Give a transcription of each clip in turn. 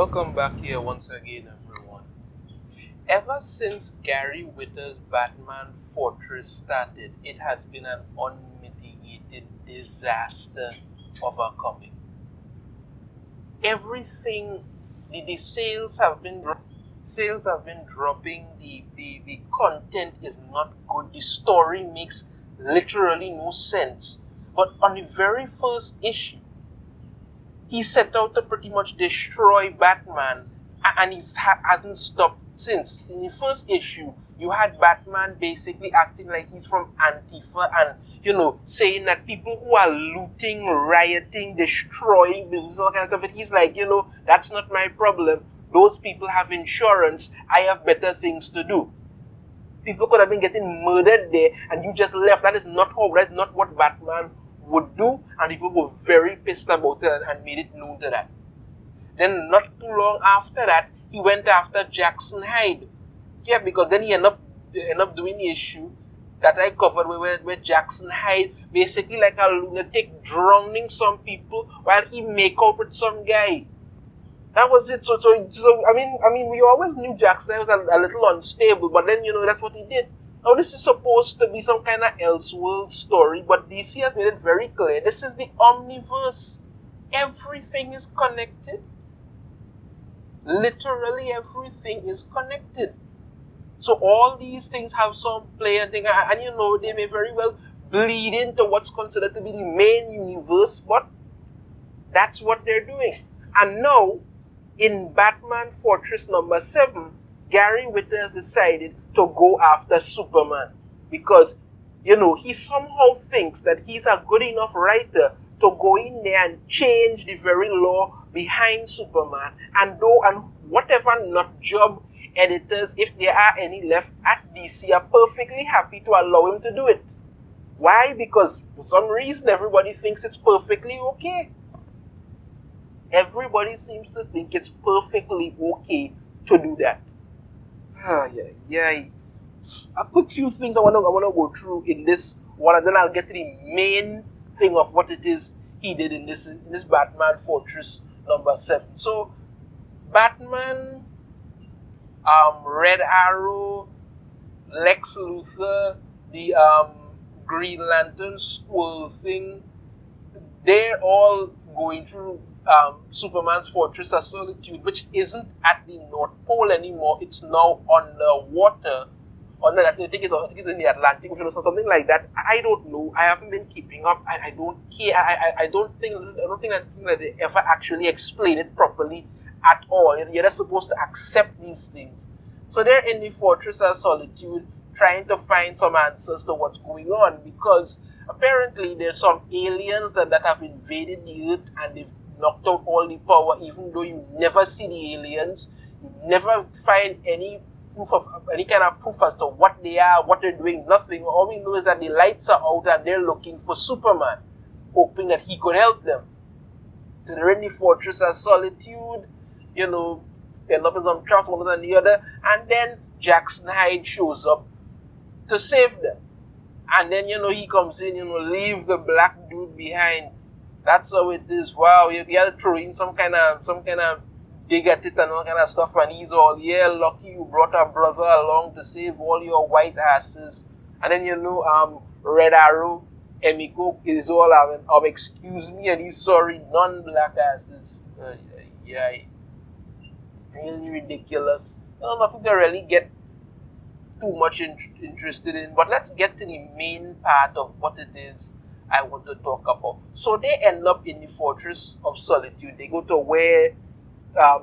Welcome back here once again, everyone. Ever since Gary Whitta's Batman Fortress started, it has been an unmitigated disaster overcoming. Everything, the sales have been dropping, the content is not good, the story makes literally no sense. But on the very first issue, he set out to pretty much destroy Batman, and he hasn't stopped since. In the first issue, you had Batman basically acting like he's from Antifa and, saying that people who are looting, rioting, destroying business, all kind of stuff, and he's like, that's not my problem. Those people have insurance. I have better things to do. People could have been getting murdered there, and you just left. That's not what Batman would do, and people were very pissed about it and made it known to that. Then not too long after that, he went after Jackson Hyde. Yeah, because then he ended up doing the issue that I covered where Jackson Hyde basically like a lunatic drowning some people while he make out with some guy. That was it. So I mean, we always knew Jackson Hyde was a little unstable, but then that's what he did. Now, this is supposed to be some kind of Elseworld story, but DC has made it very clear. This is the Omniverse. Everything is connected. Literally everything is connected. So all these things have some play and thing, and they may very well bleed into what's considered to be the main universe, but that's what they're doing. And now, in Batman Fortress number 7, Gary Whitta has decided to go after Superman because, he somehow thinks that he's a good enough writer to go in there and change the very law behind Superman. And whatever nut job editors, if there are any left at DC, are perfectly happy to allow him to do it. Why? Because for some reason everybody thinks it's perfectly okay. Everybody seems to think it's perfectly okay to do that. A quick few things I wanna go through in this one, and then I'll get to the main thing of what it is he did in this Batman Fortress number 7. So Batman, Red Arrow, Lex Luthor, the Green Lantern Squirrel thing, they're all going through Superman's Fortress of Solitude, which isn't at the North Pole anymore. It's now underwater. I think it's in the Atlantic Ocean or something like that. I don't know. I haven't been keeping up. I don't care. I don't think that they ever actually explain it properly at all. You're just supposed to accept these things. So they're in the Fortress of Solitude trying to find some answers to what's going on, because apparently there's some aliens that have invaded the Earth and they've knocked out all the power, even though you never see the aliens. You never find any kind of proof as to what they are, what they're doing, nothing. All we know is that the lights are out and they're looking for Superman, hoping that he could help them. So they're in the Fortress of Solitude, end up in some traps, one than the other, and then Jackson Hyde shows up to save them. And then, he comes in, leave the black dude behind. That's how it is. Wow, you got to throw in some kind of dig at it and all kind of stuff, and he's all, yeah, lucky you brought a brother along to save all your white asses. And then, Red Arrow, Emiko is all, excuse me, and he's sorry, non-black asses. Really ridiculous. Nothing to really get too much interested in, but let's get to the main part of what it is I want to talk about. So they end up in the Fortress of Solitude. They go to where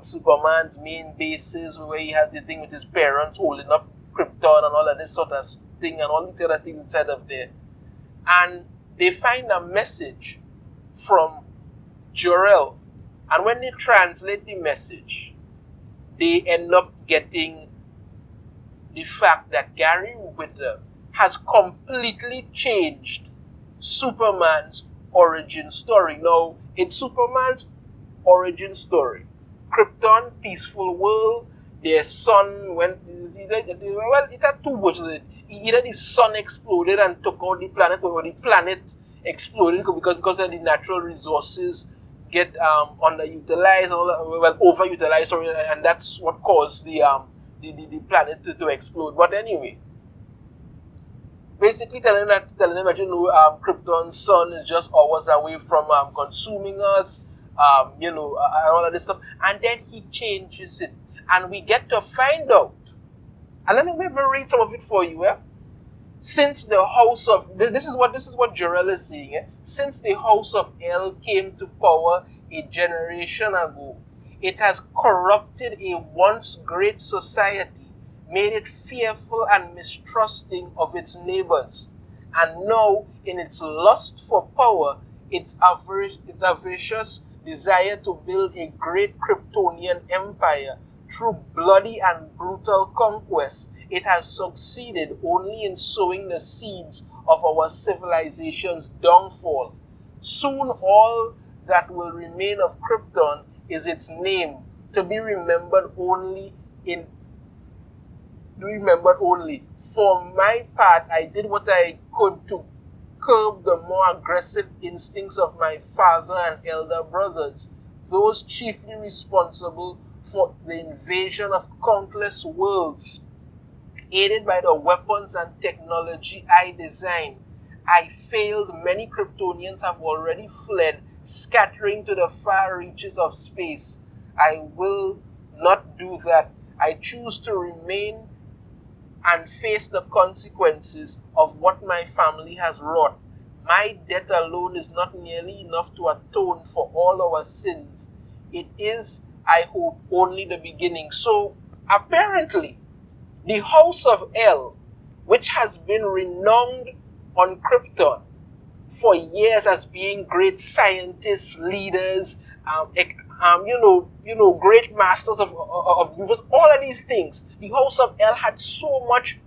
Superman's main base is, where he has the thing with his parents holding up Krypton and all of this sort of thing and all these other things inside of there. And they find a message from Jor-El. And when they translate the message, they end up getting the fact that Gary Whitta has completely changed Superman's origin story. Now, in Superman's origin story, Krypton, peaceful world, their sun went, it had two versions. Either the sun exploded and took out the planet, or the planet exploded because of the natural resources get underutilized, and all that, well, overutilized, sorry, and that's what caused the planet to explode. But anyway, basically telling them that Krypton's sun is just hours away from consuming us, and all of this stuff, and then he changes it, and we get to find out. And let me read some of it for you. Since the house of this is what Jarrell is saying. Since the house of El came to power a generation ago, it has corrupted a once great society, made it fearful and mistrusting of its neighbors, and now in its lust for power, its avaricious desire to build a great Kryptonian empire through bloody and brutal conquest, it has succeeded only in sowing the seeds of our civilization's downfall. Soon all that will remain of Krypton is its name, to be remembered only. For my part, I did what I could to curb the more aggressive instincts of my father and elder brothers, those chiefly responsible for the invasion of countless worlds. Aided by the weapons and technology I designed, I failed. Many Kryptonians have already fled, scattering to the far reaches of space. I will not do that. I choose to remain and face the consequences of what my family has wrought. My death alone is not nearly enough to atone for all our sins. It is, I hope, only the beginning. So, apparently, the House of El, which has been renowned on Krypton for years as being great scientists, leaders, great masters of universe, all of these things, the House of El had so much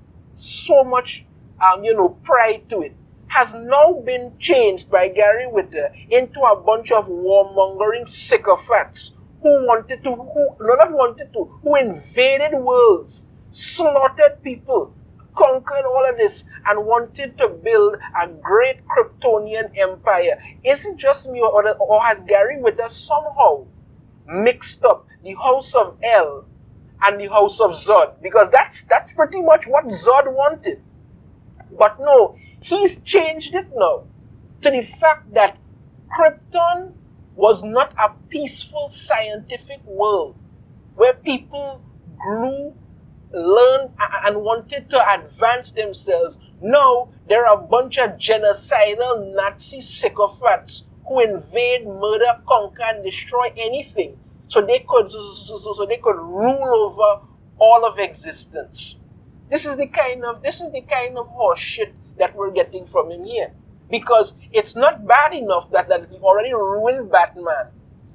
pride to it, has now been changed by Gary Whitta into a bunch of warmongering sycophants who invaded worlds, slaughtered people, conquered all of this, and wanted to build a great Kryptonian empire. Is it just me, or has Gary Whitta somehow mixed up the House of El and the House of Zod? Because that's pretty much what Zod wanted. But no, he's changed it now to the fact that Krypton was not a peaceful scientific world where people grew, learned, and wanted to advance themselves. No, there are a bunch of genocidal Nazi sycophants who invade, murder, conquer, and destroy anything so they could rule over all of existence. This is the kind of horseshit that we're getting from him here. Because it's not bad enough that he already ruined Batman.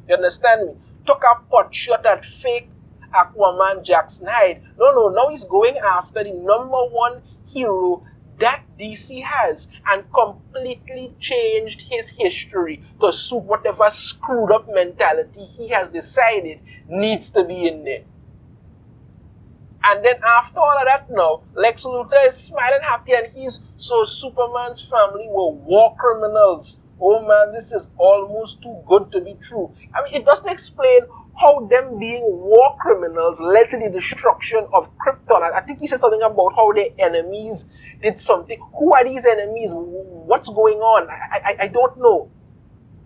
You understand me? Took a pot shot at fake Aquaman Jackson Hyde. No, now he's going after the number one hero that DC has and completely changed his history to suit whatever screwed up mentality he has decided needs to be in there. And then after all of that now, Lex Luthor is smiling happy and so Superman's family were war criminals. Oh man, this is almost too good to be true. I mean, it doesn't explain how them being war criminals led to the destruction of Krypton. I think he said something about how their enemies did something. Who are these enemies? What's going on? I don't know.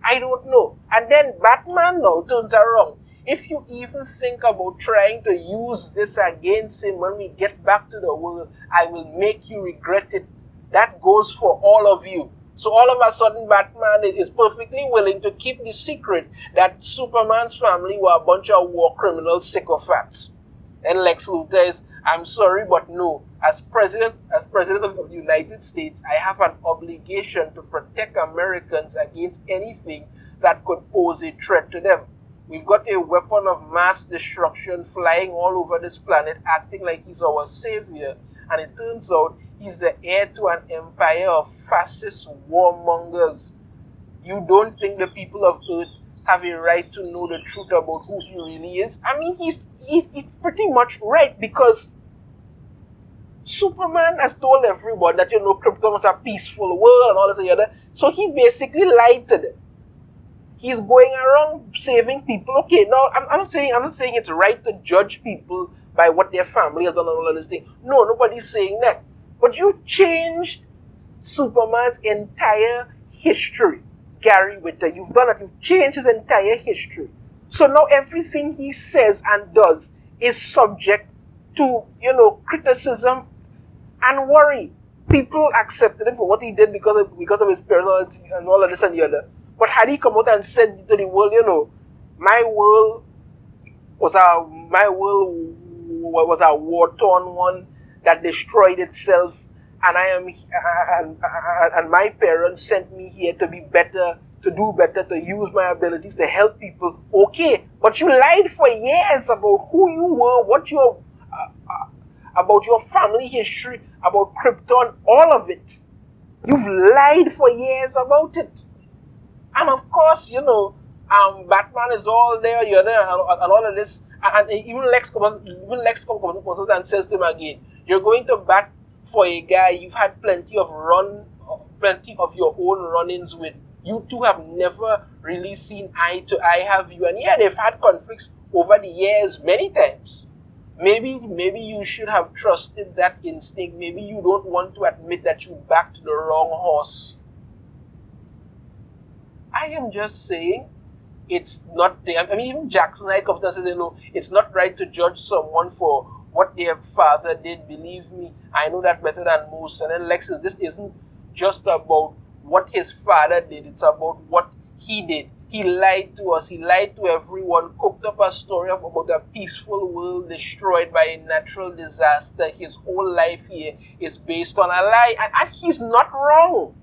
I don't know. And then Batman now turns around. If you even think about trying to use this against him when we get back to the world, I will make you regret it. That goes for all of you. So all of a sudden, Batman is perfectly willing to keep the secret that Superman's family were a bunch of war criminal sycophants. And Lex Luthor is, I'm sorry, but no. As president of the United States, I have an obligation to protect Americans against anything that could pose a threat to them. We've got a weapon of mass destruction flying all over this planet, acting like he's our savior. And it turns out he's the heir to an empire of fascist warmongers. You don't think the people of Earth have a right to know the truth about who he really is? I mean, he's pretty much right, because Superman has told everyone that, Krypton was a peaceful world and all this and the other. So he basically lied to them. He's going around saving people. Okay, now I'm not saying it's right to judge people by what their family has done and all of this thing. No, nobody's saying that. But you changed Superman's entire history, Gary Whitta. You've done it. You've changed his entire history. So now everything he says and does is subject to, criticism and worry. People accepted him for what he did because of his personality and all of this and the other. But had he come out and said to the world, my world was a war-torn one that destroyed itself, and and my parents sent me here to be better, to do better, to use my abilities to help people. Okay, but you lied for years about who you were, about your family history, about Krypton, all of it. You've lied for years about it. And of course, Batman is all there, and all of this. And even Lex comes and says to him again, you're going to bat for a guy you've had plenty of your own run-ins with. You two have never really seen eye to eye, have you? And yeah, they've had conflicts over the years many times. Maybe you should have trusted that instinct. Maybe you don't want to admit that you backed the wrong horse. I am just saying, it's not. Even Jackson Hyde comes and says, it's not right to judge someone for what their father did. Believe me, I know that better than most. And then Lex says, this isn't just about what his father did. It's about what he did. He lied to us. He lied to everyone. Cooked up a story about a peaceful world destroyed by a natural disaster. His whole life here is based on a lie, and he's not wrong.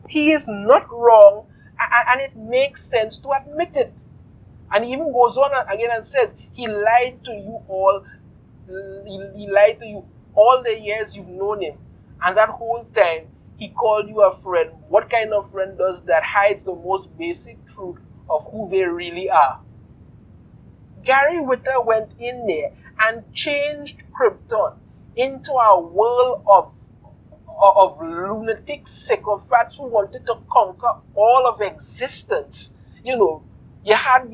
He is not wrong. And it makes sense to admit it. And he even goes on again and says, he lied to you all. He lied to you all the years you've known him. And that whole time, he called you a friend. What kind of friend does that? Hides the most basic truth of who they really are. Gary Whitta went in there and changed Krypton into a world of lunatic sycophants who wanted to conquer all of existence. You had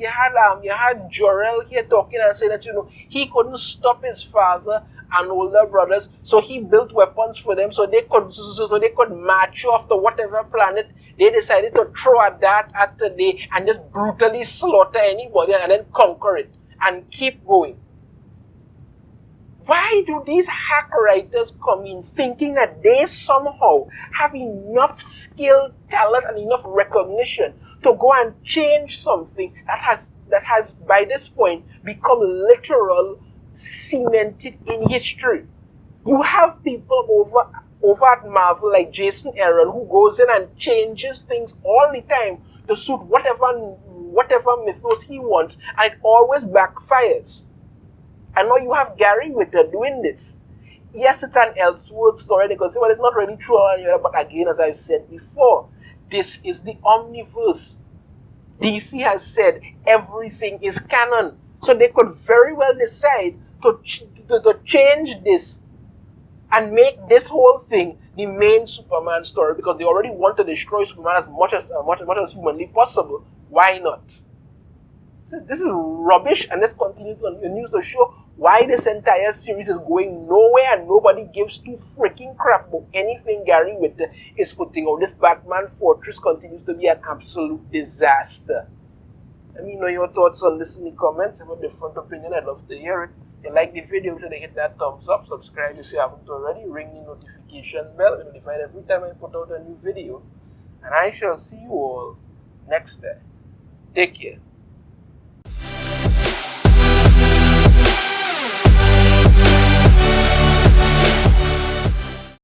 Jor-El here talking and saying that he couldn't stop his father and older brothers, so he built weapons for them so they could march off to whatever planet they decided to throw a dart at today and just brutally slaughter anybody and then conquer it and keep going. Why do these hack writers come in thinking that they somehow have enough skill, talent, and enough recognition to go and change something that has by this point become literal, cemented in history? You have people over at Marvel like Jason Aaron who goes in and changes things all the time to suit whatever mythos he wants, and it always backfires. And now you have Gary Whitta doing this. Yes, it's an Elseworld story because it's not really true, but again, as I've said before, this is the omniverse. DC has said everything is canon. So they could very well decide to change this and make this whole thing the main Superman story because they already want to destroy Superman as much as humanly possible. Why not? This is rubbish, and let's continue to news to show why this entire series is going nowhere and nobody gives two freaking crap about anything Gary Whitta is putting out. This Batman Fortress continues to be an absolute disaster. Let me know your thoughts on this in the comments. If you have a different opinion, I'd love to hear it. If you like the video, make sure to hit that thumbs up, subscribe if you haven't already, ring the notification bell to be notified every time I put out a new video. And I shall see you all next time. Take care.